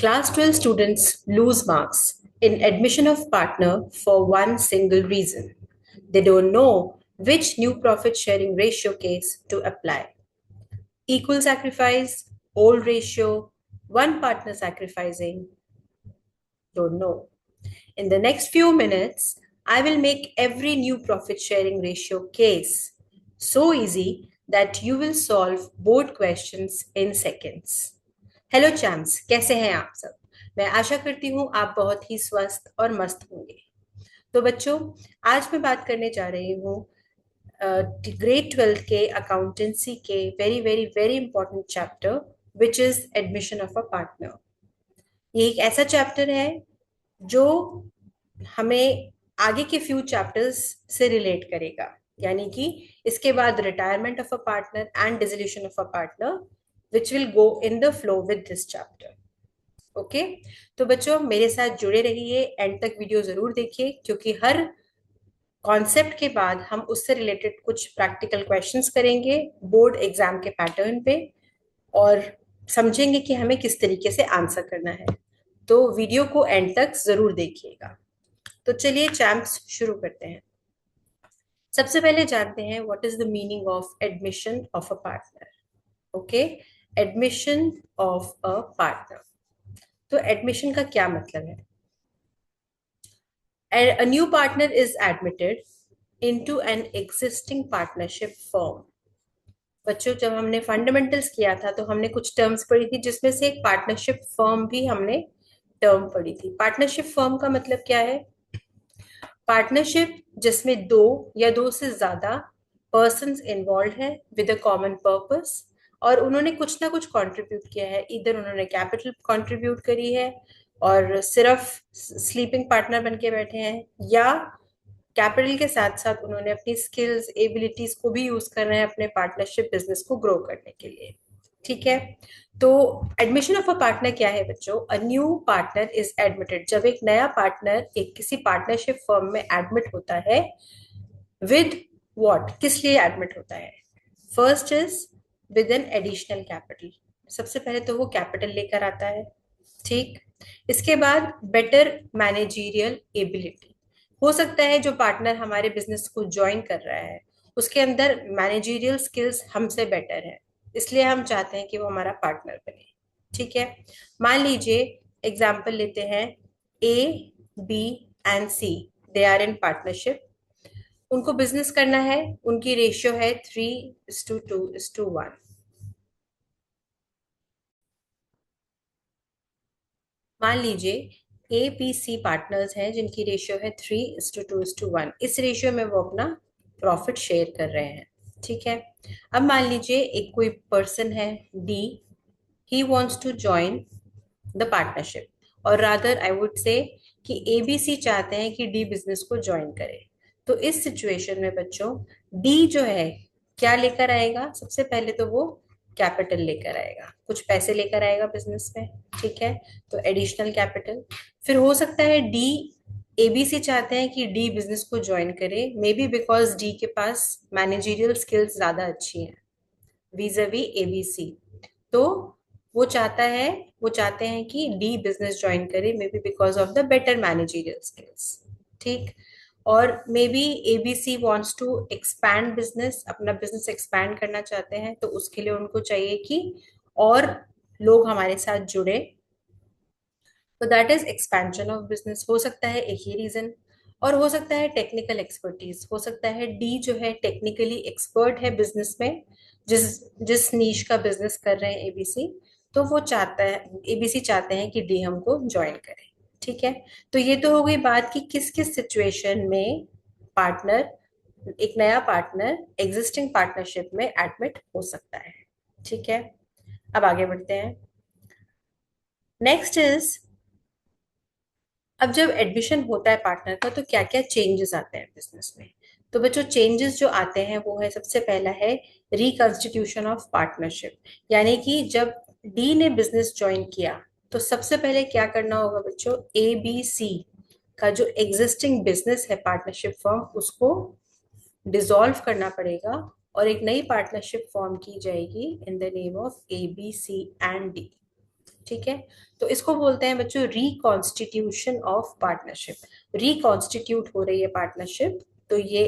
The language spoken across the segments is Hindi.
Class 12 students lose marks in admission of partner for one single reason. They don't know which new profit sharing ratio case to apply. Equal sacrifice, old ratio, one partner sacrificing, don't know. In the next few minutes, I will make every new profit sharing ratio case so easy that you will solve board questions in seconds. Hello champs, कैसे हैं आप सब? मैं आशा करती हूँ आप बहुत ही स्वस्थ और मस्त होंगे। तो बच्चों, आज मैं बात करने जा रही हूँ ग्रेड 12 के अकाउंटेंसी के very very very important chapter which is admission of a partner. ये एक ऐसा चैप्टर है जो हमें आगे के फ्यू चैप्टर्स से रिलेट करेगा, यानी कि इसके बाद retirement of a partner and dissolution of a partner which will go in the flow with this chapter. Okay, तो बच्चों मेरे साथ जुड़े रहिए, एंड तक वीडियो जरूर देखिए, क्योंकि हर कॉन्सेप्ट के बाद हम उससे रिलेटेड कुछ प्रैक्टिकल क्वेश्चंस करेंगे बोर्ड एग्जाम के पैटर्न पे, और समझेंगे कि हमें किस तरीके से आंसर करना है। तो वीडियो को एंड तक जरूर देखिएगा। तो चलिए चैम्प्स शुरू करते हैं। सबसे पहले जानते हैं what is the meaning of admission of a partner. Okay, admission of a partner, तो एडमिशन का क्या मतलब है? A new partner is admitted into an existing partnership firm. बच्चों, जब हमने फंडामेंटल्स किया था तो हमने कुछ टर्म्स पढ़ी थी, जिसमें से एक पार्टनरशिप फर्म भी हमने टर्म पढ़ी थी। पार्टनरशिप फर्म का मतलब क्या है? पार्टनरशिप जिसमें दो या दो से ज्यादा पर्सन्स इन्वॉल्व है विद अ कॉमन पर्पस, और उन्होंने कुछ ना कुछ कंट्रीब्यूट किया है। इधर उन्होंने कैपिटल कंट्रीब्यूट करी है और सिर्फ स्लीपिंग पार्टनर बन के बैठे हैं, या कैपिटल के साथ साथ उन्होंने अपनी स्किल्स एबिलिटीज को भी यूज कर रहे हैं अपने पार्टनरशिप बिजनेस को ग्रो करने के लिए। ठीक है, तो एडमिशन ऑफ अ पार्टनर क्या है बच्चों? A new partner is admitted, जब एक नया पार्टनर एक किसी पार्टनरशिप फर्म में एडमिट होता है विद व्हाट, किस लिए एडमिट होता है? First is with an additional capital. सबसे पहले तो वो कैपिटल लेकर आता है। ठीक, इसके बाद बेटर मैनेजरियल एबिलिटी। हो सकता है जो पार्टनर हमारे बिजनेस को ज्वाइन कर रहा है उसके अंदर मैनेजरियल स्किल्स हमसे बेटर है, इसलिए हम चाहते हैं कि वो हमारा पार्टनर बने। ठीक है, मान लीजिए एग्जाम्पल लेते हैं, A, B and C, they are in partnership. उनको बिजनेस करना है, उनकी रेशियो है 3:2:1। मान लीजिए ए बी सी पार्टनर्स हैं जिनकी रेशियो है 3:2:1। इस रेशियो में वो अपना प्रॉफिट शेयर कर रहे हैं। ठीक है, अब मान लीजिए एक कोई पर्सन है D, he wants to join the partnership, और रादर आई वुड से कि ए बी सी चाहते हैं कि डी बिजनेस को ज्वाइन करे। तो इस सिचुएशन में बच्चों डी जो है क्या लेकर आएगा? सबसे पहले तो वो कैपिटल लेकर आएगा, कुछ पैसे लेकर आएगा बिजनेस में। ठीक है, तो एडिशनल कैपिटल। फिर हो सकता है डी, एबीसी चाहते हैं कि डी बिजनेस को ज्वाइन करे, मे बी बिकॉज डी के पास मैनेजरियल स्किल्स ज्यादा अच्छी हैं vis-a-vis एबीसी। तो वो चाहता है, वो चाहते हैं कि डी बिजनेस ज्वाइन करे, maybe because of the better managerial skills. ठीक, और maybe ABC wants to expand business, अपना बिजनेस एक्सपैंड करना चाहते हैं, तो उसके लिए उनको चाहिए कि और लोग हमारे साथ जुड़े, तो that is expansion of business. हो सकता है एक ही रीजन, और हो सकता है टेक्निकल एक्सपर्टीज। हो सकता है डी जो है टेक्निकली एक्सपर्ट है बिजनेस में, जिस जिस नीश का बिजनेस कर रहे हैं एबीसी, तो वो चाहता है, एबीसी चाहते हैं कि डी हमको ज्वाइन करे। ठीक है, तो ये तो हो गई बात कि किस किस सिचुएशन में पार्टनर, एक नया पार्टनर एग्जिस्टिंग पार्टनरशिप में एडमिट हो सकता है। ठीक है, अब आगे बढ़ते हैं। नेक्स्ट इज, अब जब एडमिशन होता है पार्टनर का तो क्या क्या चेंजेस आते हैं बिजनेस में? तो बच्चों चेंजेस जो आते हैं वो है, सबसे पहला है रिकॉन्स्टिट्यूशन ऑफ पार्टनरशिप। यानी कि जब डी ने बिजनेस ज्वाइन किया तो सबसे पहले क्या करना होगा बच्चों? ए बी सी का जो एग्जिस्टिंग बिजनेस है पार्टनरशिप फॉर्म, उसको डिसॉल्व करना पड़ेगा और एक नई पार्टनरशिप फॉर्म की जाएगी in the name of A B C and D. ठीक है। तो इसको बोलते हैं बच्चों रिकॉन्स्टिट्यूशन ऑफ पार्टनरशिप। रिकॉन्स्टिट्यूट हो रही है पार्टनरशिप, तो ये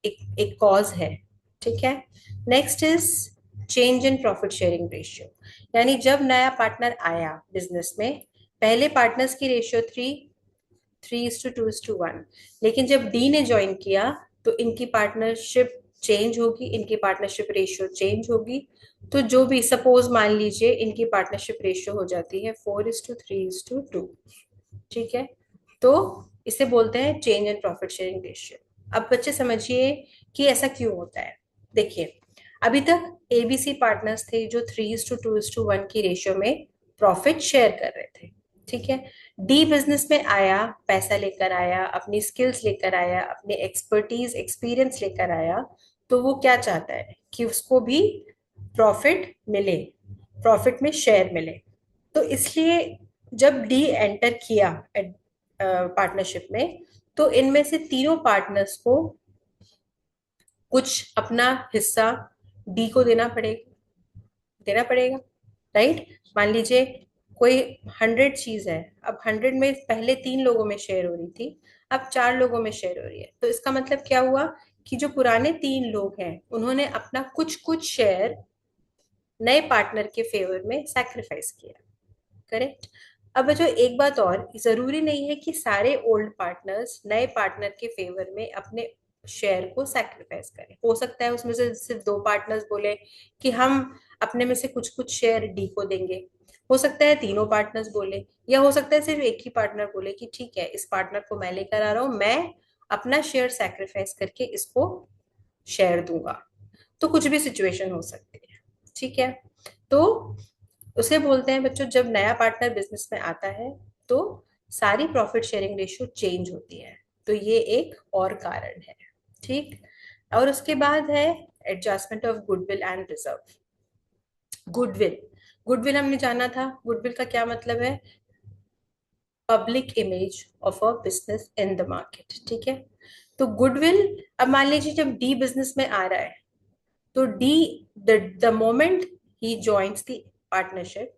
एक कॉज है। ठीक है। Next is change in profit sharing ratio. यानी जब नया पार्टनर आया बिजनेस में, पहले पार्टनर्स की रेशियो थ्री 3:2:1, लेकिन जब डी ने ज्वाइन किया तो इनकी पार्टनरशिप चेंज होगी, इनकी पार्टनरशिप रेशियो चेंज होगी। तो जो भी, सपोज मान लीजिए इनकी पार्टनरशिप रेशियो हो जाती है 4:3:2। ठीक है। तो इसे बोलते हैं change in profit sharing ratio. अब बच्चे समझिए कि ऐसा क्यों होता है। देखिए, अभी तक एबीसी पार्टनर्स थे जो 3:2:1 की रेशियो में प्रॉफिट शेयर कर रहे थे। ठीक है। डी बिजनेस में आया, पैसा लेकर आया, अपनी स्किल्स लेकर आया, अपनी एक्सपर्टीज एक्सपीरियंस लेकर आया। तो वो क्या चाहता है कि उसको भी प्रॉफिट मिले, प्रॉफिट में शेयर मिले। तो इसलिए जब डी एंटर किया पार्टनरशिप में, तो इनमें से तीनों पार्टनर्स को कुछ अपना हिस्सा डी को देना पड़ेगा। राइट। मान लीजिए कोई 100 चीज है, अब 100 में पहले 3 लोगों में शेयर हो रही थी, अब 4 लोगों में शेयर हो रही है। तो इसका मतलब क्या हुआ कि जो पुराने 3 लोग हैं उन्होंने अपना कुछ कुछ शेयर नए पार्टनर के फेवर में सैक्रिफाइस किया। करेक्ट। अब बच्चों एक बात और, जरूरी नहीं है कि सारे ओल्ड पार्टनर्स नए पार्टनर के फेवर में अपने शेयर को सैक्रिफाइस करें। हो सकता है उसमें से सिर्फ 2 पार्टनर्स बोले कि हम अपने में से कुछ कुछ शेयर डी को देंगे। हो सकता है तीनों पार्टनर्स बोले, या हो सकता है सिर्फ एक ही पार्टनर बोले कि ठीक है, इस पार्टनर को मैं लेकर आ रहा हूं, मैं अपना शेयर सैक्रिफाइस करके इसको शेयर दूंगा। तो कुछ भी सिचुएशन हो सकती है। ठीक है। तो उसे बोलते हैं बच्चों, जब नया पार्टनर बिजनेस में आता है तो सारी प्रॉफिट शेयरिंग रेशियो चेंज होती है। तो ये एक और कारण है। ठीक। और उसके बाद है adjustment of goodwill and reserve. Goodwill, goodwill हमने जाना था, गुडविल का क्या मतलब है? Public image of a business in the market. ठीक है। तो गुडविल, अब मान लीजिए जब डी बिजनेस में आ रहा है, तो D, the moment he joins the partnership,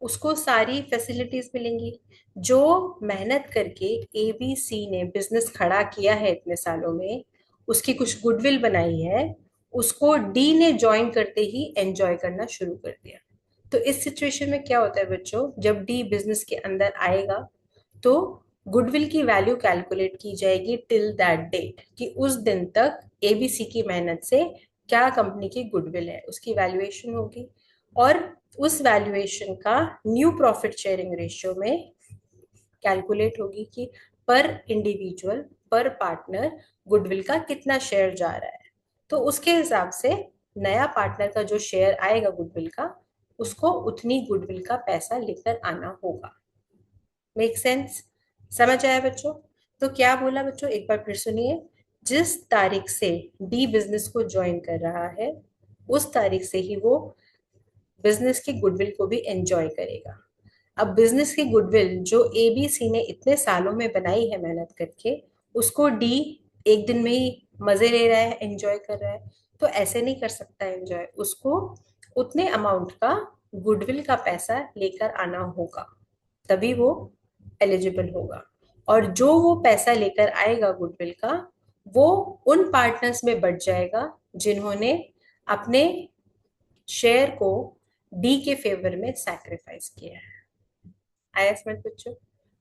उसको सारी फैसिलिटीज मिलेंगी। जो मेहनत करके एबीसी ने बिजनेस खड़ा किया है इतने सालों में, उसकी कुछ गुडविल बनाई है, उसको डी ने ज्वाइन करते ही एंजॉय करना शुरू कर दिया। तो इस सिचुएशन में क्या होता है बच्चों, जब डी बिजनेस के अंदर आएगा तो गुडविल की वैल्यू कैलकुलेट की जाएगी टिल दैट डेट, कि उस दिन तक एबीसी की मेहनत से क्या कंपनी की गुडविल है उसकी वैल्यूएशन होगी। और उस वैल्यूएशन का न्यू प्रॉफिट शेयरिंग रेशियो में कैलकुलेट होगी कि पर इंडिविजुअल, पर पार्टनर गुडविल का कितना शेयर जा रहा है। तो उसके हिसाब से नया पार्टनर का जो शेयर आएगा गुडविल का, उसको उतनी गुडविल का पैसा लेकर आना होगा। Make sense? समझ आया बच्चों? तो क्या बोला बच्चों, एक बार फिर सुनिए। जिस तारीख से डी बिजनेस को ज्वाइन कर रहा है, उस तारीख से ही वो बिजनेस की गुडविल को भी एंजॉय करेगा। अब बिजनेस की गुडविल जो एबीसी ने इतने सालों में बनाई है मेहनत करके, उसको डी एक दिन में ही मजे ले रहा है, एंजॉय कर रहा है। तो ऐसे नहीं कर सकता एंजॉय, उसको उतने अमाउंट का गुडविल का पैसा लेकर आना होगा, तभी वो एलिजिबल होगा। और जो वो पैसा लेकर आएगा गुडविल का, वो उन पार्टनर्स में बढ़ जाएगा जिन्होंने अपने शेयर को डी के फेवर में सैक्रिफाइस किया है। आया समझ बच्चों?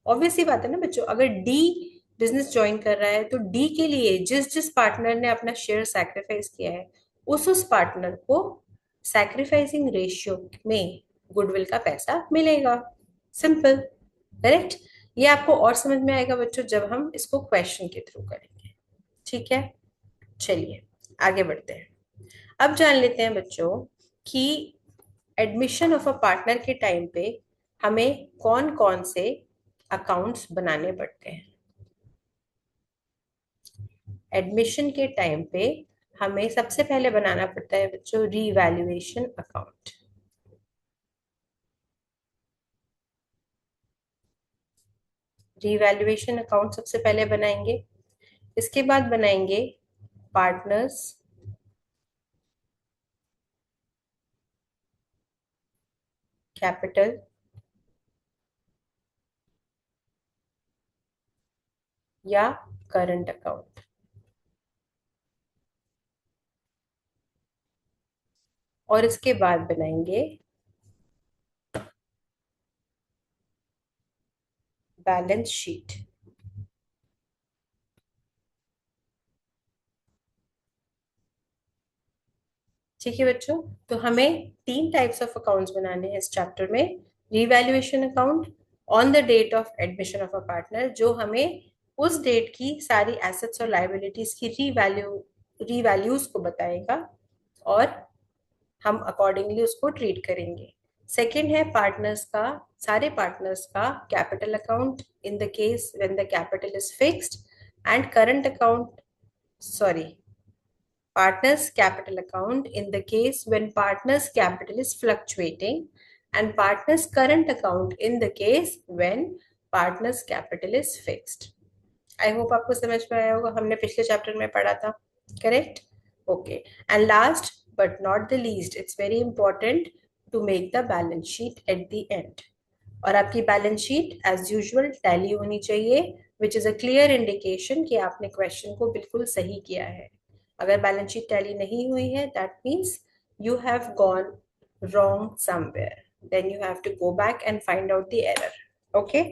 ऑब्वियसली बात है ना बच्चों, अगर डी बिजनेस ज्वाइन कर रहा है तो डी के लिए जिस जिस पार्टनर ने अपना शेयर सैक्रिफाइस किया है, उस पार्टनर को सैक्रिफाइसिंग रेशियो में गुडविल का पैसा मिलेगा। सिंपल। करेक्ट। ये आपको और समझ में आएगा बच्चों जब हम इसको क्वेश्चन के थ्रू करेंगे। ठीक है। चलिए आगे बढ़ते हैं। अब जान लेते हैं बच्चों कि एडमिशन ऑफ अ पार्टनर के टाइम पे हमें कौन कौन से अकाउंट्स बनाने पड़ते हैं। एडमिशन के टाइम पे हमें सबसे पहले बनाना पड़ता है बच्चों रीवैल्यूएशन अकाउंट। रीवैल्यूएशन अकाउंट सबसे पहले बनाएंगे। इसके बाद बनाएंगे पार्टनर्स कैपिटल या करंट अकाउंट। और इसके बाद बनाएंगे बैलेंस शीट। ठीक है बच्चों, तो हमें तीन टाइप्स ऑफ अकाउंट्स बनाने हैं इस चैप्टर में। Revaluation account on the date of admission of a partner, जो हमें उस डेट की सारी एसेट्स और लायबिलिटीज की रीवैल्यूज को बताएगा और हम अकॉर्डिंगली उसको ट्रीट करेंगे। सेकंड है पार्टनर्स का, सारे पार्टनर्स का capital account in the case when the capital is fixed, and current account, sorry, partners capital account in the case when partners capital is fluctuating, and partners current account in the case when partners capital is fixed. I hope आपको समझ में आया होगा, हमने पिछले चैप्टर में पढ़ा था, correct? Okay, and last but not the least, it's very important to make the balance sheet at the end. और आपकी balance sheet as usual tally होनी चाहिए, which is a clear indication कि आपने क्वेश्चन को बिल्कुल सही किया है। अगर बैलेंस शीट टैली नहीं हुई है, that means you have gone wrong somewhere, then you have to go back and find out the error. Okay,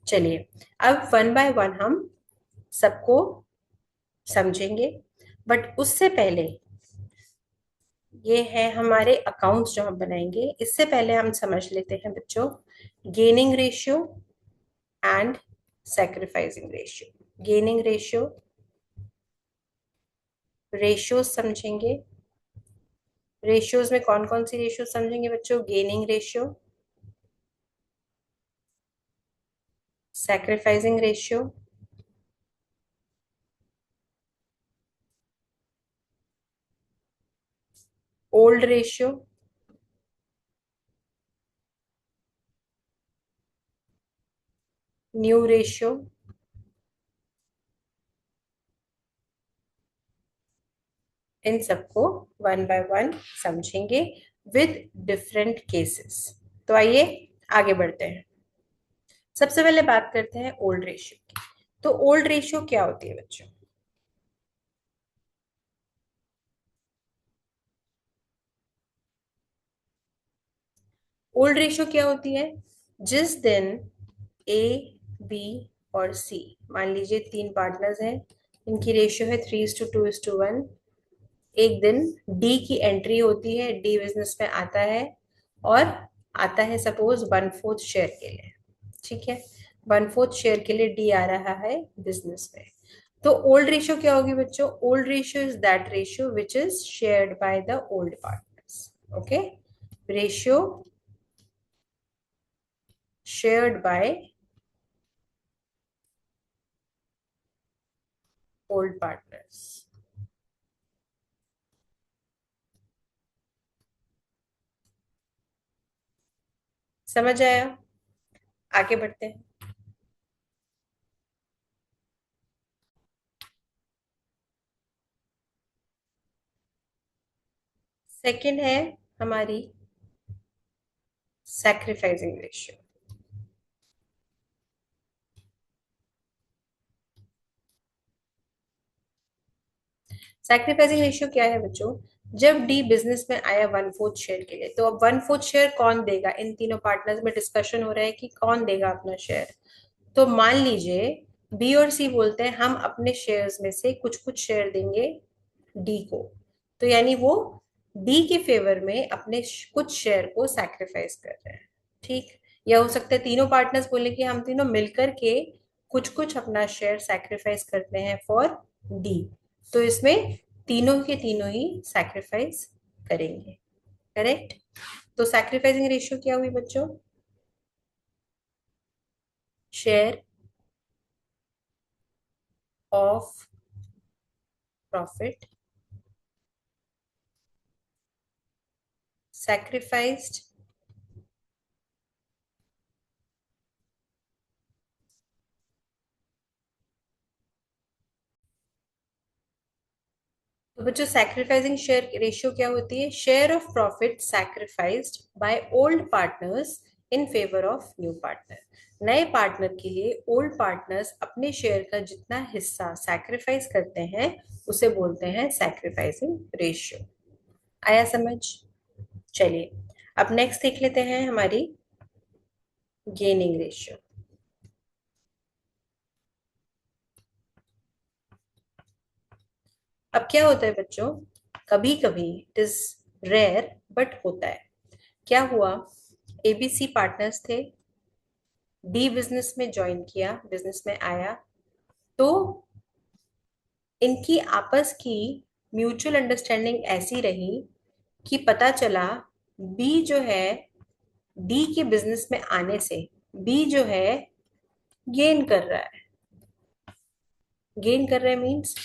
चलिए अब वन बाय वन हम सबको समझेंगे, बट उससे पहले ये है हमारे अकाउंट्स जो हम बनाएंगे। इससे पहले हम समझ लेते हैं बच्चों gaining ratio and sacrificing ratio. Gaining ratio, ratios समझेंगे। रेशियोज में कौन कौन सी रेशियो समझेंगे बच्चों? Gaining ratio, sacrificing ratio, old ratio, new ratio. इन सबको वन बाय वन समझेंगे विद डिफरेंट केसेस। तो आइए आगे बढ़ते हैं। सबसे पहले बात करते हैं ओल्ड रेशियो की। तो ओल्ड रेशियो क्या होती है बच्चों? ओल्ड रेशियो क्या होती है? जिस दिन ए, बी और सी, मान लीजिए तीन पार्टनर्स हैं, इनकी रेशियो है 3:2:1। एक दिन डी की एंट्री होती है, डी बिजनेस में आता है और आता है सपोज 1/4 शेयर के लिए। ठीक है, 1/4 शेयर के लिए डी आ रहा है बिजनेस में। तो ओल्ड रेशियो क्या होगी बच्चों? Old ratio is that ratio which is shared by the old partners. Okay, ratio shared by old partners. समझ आया? आगे बढ़ते हैं। सेकंड है हमारी सैक्रिफाइसिंग रेशियो। सैक्रिफाइसिंग रेशियो क्या है बच्चों? जब डी बिजनेस में आया 1/4 शेयर के लिए, तो अब 1/4 शेयर कौन देगा? इन तीनों पार्टनर्स में डिस्कशन हो रहा है कि कौन देगा अपना शेयर। तो मान लीजिए बी और सी बोलते हैं हम अपने शेयर्स में से कुछ कुछ शेयर देंगे डी को, तो यानी वो डी के फेवर में अपने कुछ शेयर को सैक्रिफाइस कर रहे हैं। ठीक, या हो सकता है तीनों पार्टनर्स बोले कि हम तीनों मिलकर के कुछ कुछ अपना शेयर सैक्रिफाइस करते हैं फॉर डी। तो इसमें तीनों के तीनों ही सैक्रिफाइस करेंगे, करेक्ट? तो सैक्रिफाइसिंग रेशियो क्या हुई बच्चों? शेयर ऑफ प्रॉफिट sacrificed तो बच्चों सैक्रिफाइसिंग शेयर रेशियो क्या होती है? Share of profit sacrificed by old partners in favour of new partner. नए पार्टनर के लिए ओल्ड पार्टनर्स अपने शेयर का जितना हिस्सा सैक्रिफाइस करते हैं उसे बोलते हैं सैक्रिफाइसिंग रेशियो। आया समझ? चलिए अब नेक्स्ट देख लेते हैं हमारी गेनिंग रेशियो। अब क्या होता है बच्चों, कभी कभी इट इज रेयर बट होता है। क्या हुआ, एबीसी पार्टनर्स थे, डी बिजनेस में ज्वाइन किया, बिजनेस में आया, तो इनकी आपस की म्यूचुअल अंडरस्टैंडिंग ऐसी रही कि पता चला बी जो है डी के बिजनेस में आने से बी जो है गेन कर रहा है। गेन कर रहा है मीन्स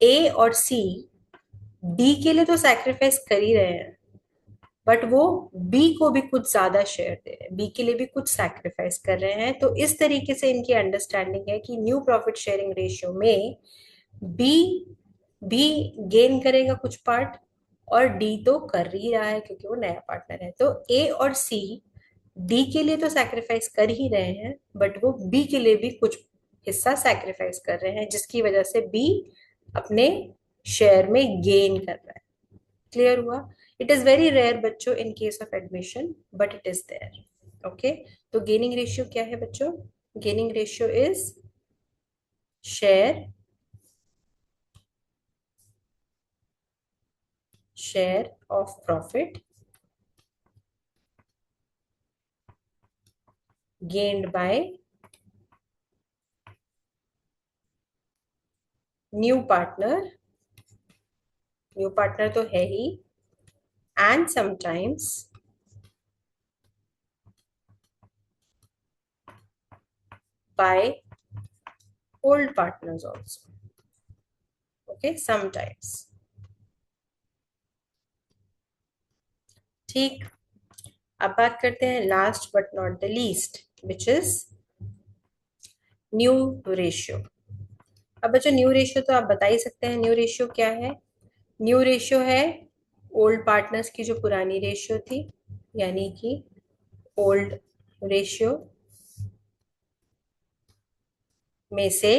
ए और सी डी के लिए तो सैक्रिफाइस कर ही रहे हैं, बट वो बी को भी कुछ ज्यादा शेयर दे रहे हैं, बी के लिए भी कुछ सैक्रिफाइस कर रहे हैं। तो इस तरीके से इनकी अंडरस्टैंडिंग है कि न्यू प्रॉफिट शेयरिंग रेशियो में बी भी गेन करेगा कुछ पार्ट और डी तो कर ही रहा है क्योंकि वो नया पार्टनर है। तो ए और सी डी के लिए तो सैक्रिफाइस कर ही रहे हैं बट वो बी के लिए भी कुछ हिस्सा सैक्रिफाइस कर रहे हैं, जिसकी वजह से बी अपने शेयर में गेन कर रहा है। क्लियर हुआ? इट इज वेरी रेयर बच्चों in case of admission but it is there. Okay, तो गेनिंग रेशियो क्या है बच्चों? Gaining ratio is share of profit gained by new partner तो है ही, and sometimes by old partners also. Okay, sometimes. ठीक, अब बात करते हैं last but not the least which is new ratio. अब बच्चों न्यू रेशियो तो आप बता ही सकते हैं न्यू रेशियो क्या है। न्यू रेशियो है ओल्ड पार्टनर्स की जो पुरानी रेशियो थी, यानी कि ओल्ड रेशियो में से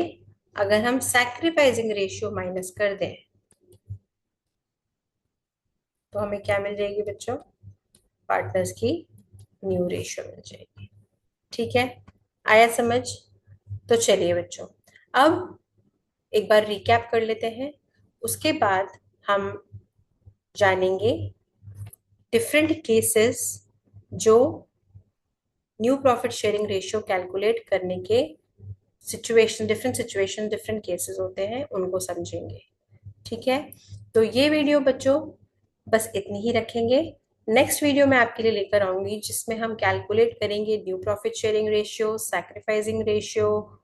अगर हम सैक्रिफाइसिंग रेशियो माइनस कर दें तो हमें क्या मिल जाएगी बच्चों? पार्टनर्स की न्यू रेशियो मिल जाएगी। ठीक है, आया समझ? तो चलिए बच्चों अब एक बार रिकैप कर लेते हैं, उसके बाद हम जानेंगे डिफरेंट केसेस जो new profit sharing ratio calculate करने के सिचुएशन, डिफरेंट केसेस होते हैं, उनको समझेंगे। ठीक है, तो ये वीडियो बच्चों बस इतनी ही रखेंगे। नेक्स्ट वीडियो मैं आपके लिए लेकर आऊंगी जिसमें हम कैलकुलेट करेंगे new profit sharing ratio, sacrificing ratio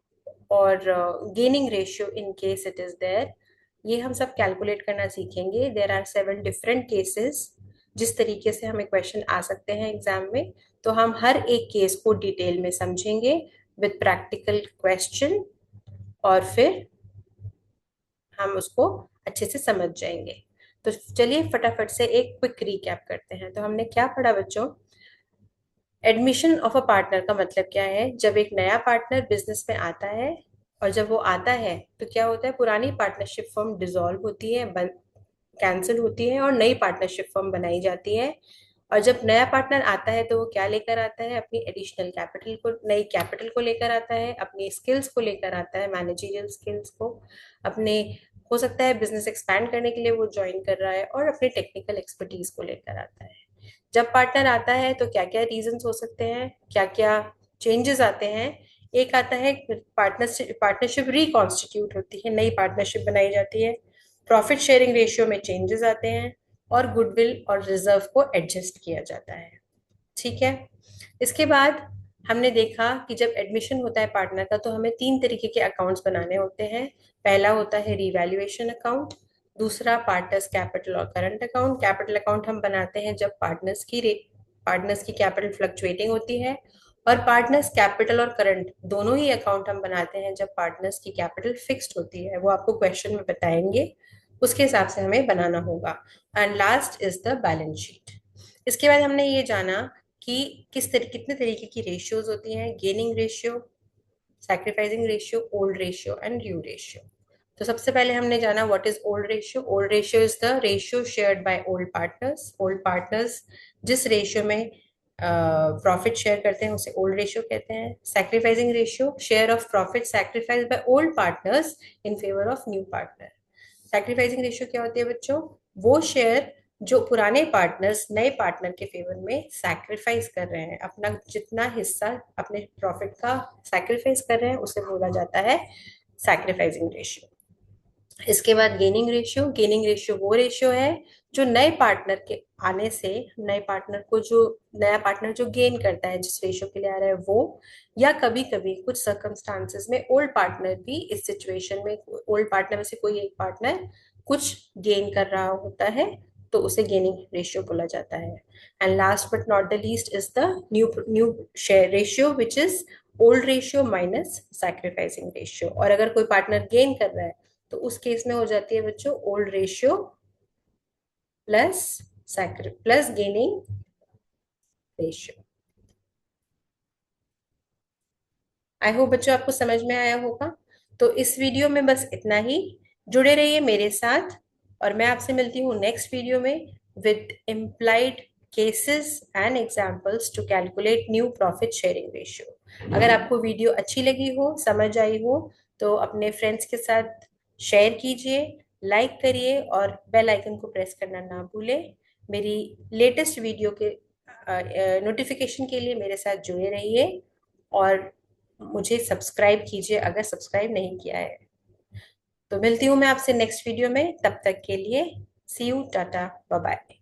और gaining ratio in case it is there. ये हम सब कैलकुलेट करना सीखेंगे। देयर आर 7 डिफरेंट केसेस जिस तरीके से हमें क्वेश्चन आ सकते हैं एग्जाम में, तो हम हर एक केस को डिटेल में समझेंगे विद प्रैक्टिकल क्वेश्चन और फिर हम उसको अच्छे से समझ जाएंगे। तो चलिए फटाफट से एक क्विक रिकैप करते हैं। तो हमने क्या पढ़ा बच्चों? एडमिशन ऑफ अ पार्टनर का मतलब क्या है? जब एक नया पार्टनर बिजनेस में आता है और जब वो आता है तो क्या होता है, पुरानी पार्टनरशिप फॉर्म डिसॉल्व होती है, कैंसिल होती है और नई पार्टनरशिप फॉर्म बनाई जाती है। और जब नया पार्टनर आता है तो वो क्या लेकर आता है? अपनी एडिशनल कैपिटल को, नई कैपिटल को लेकर आता है, अपनी स्किल्स को लेकर आता है, मैनेजरियल स्किल्स को, अपने हो सकता है बिजनेस एक्सपैंड करने के लिए वो ज्वाइन कर रहा है, और अपने टेक्निकल एक्सपर्टीज को लेकर आता है। जब पार्टनर आता है तो क्या क्या रीजंस हो सकते हैं, क्या क्या चेंजेस आते हैं? एक आता है पार्टनरशिप रिकॉन्स्टिट्यूट होती है, नई पार्टनरशिप बनाई जाती है, प्रॉफिट शेयरिंग रेशियो में चेंजेस आते हैं और गुडविल और रिजर्व को एडजस्ट किया जाता है। ठीक है, इसके बाद हमने देखा कि जब एडमिशन होता है पार्टनर का तो हमें 3 तरीके के अकाउंट्स बनाने होते हैं। पहला होता है रिवैल्यूएशन अकाउंट, दूसरा पार्टनर्स कैपिटल और करंट अकाउंट। कैपिटल अकाउंट हम बनाते हैं जब पार्टनर्स की कैपिटल फ्लक्चुएटिंग होती है, और पार्टनर्स कैपिटल और करंट दोनों ही अकाउंट हम बनाते हैं जब पार्टनर्स की कैपिटल फिक्स्ड होती है। वो आपको क्वेश्चन में बताएंगे, उसके हिसाब से हमें बनाना होगा। And last is the balance sheet. इसके बाद हमने ये जाना कि कितने तरीके की रेशियोज होती हैं, gaining ratio, sacrificing ratio, old ratio and new ratio. तो सबसे पहले हमने जाना what is old ratio. Old ratio is the ratio shared by old partners. Old partners जिस रेशियो में प्रॉफिट शेयर करते हैं उसे ओल्ड रेशियो कहते हैं। Sacrificing ratio, share of profit sacrifice by old partners in favour of new partner. Sacrificing ratio क्या होती है बच्चों? वो शेयर जो पुराने पार्टनर्स नए पार्टनर के फेवर में सैक्रिफाइस कर रहे हैं, अपना जितना हिस्सा अपने प्रॉफिट का सैक्रिफाइस कर रहे हैं, उसे बोला जाता है सैक्रिफाइसिंग रेशियो। इसके बाद गेनिंग रेशियो। गेनिंग रेशियो वो रेशियो है जो नए पार्टनर के आने से, नए पार्टनर को जो नया पार्टनर जो गेन करता है जिस रेशियो के लिए आ रहा है वो, या कभी कभी कुछ सर्कमस्टांसेस में ओल्ड पार्टनर भी इस सिचुएशन में, ओल्ड पार्टनर में से कोई एक पार्टनर कुछ गेन कर रहा होता है, तो उसे गेनिंग रेशियो बोला जाता है। And last but not the least is the new new share ratio which is old ratio minus sacrificing ratio. और अगर कोई पार्टनर गेन कर रहा है तो उस केस में हो जाती है बच्चों old ratio plus plus gaining ratio. I hope बच्चों आपको समझ में आया होगा। तो इस वीडियो में बस इतना ही। जुड़े रहिए मेरे साथ और मैं आपसे मिलती हूँ नेक्स्ट वीडियो में with implied cases and examples to calculate new profit sharing ratio. अगर आपको वीडियो अच्छी लगी हो, समझ आई हो, तो अपने फ्रेंड्स के साथ शेयर कीजिए, लाइक करिए और बेल आइकन को प्रेस करना ना भूलें। मेरी लेटेस्ट वीडियो के नोटिफिकेशन के लिए मेरे साथ जुड़े रहिए और मुझे सब्सक्राइब कीजिए अगर सब्सक्राइब नहीं किया है। तो मिलती हूँ मैं आपसे नेक्स्ट वीडियो में, तब तक के लिए सी यू, टाटा, बाय बाय।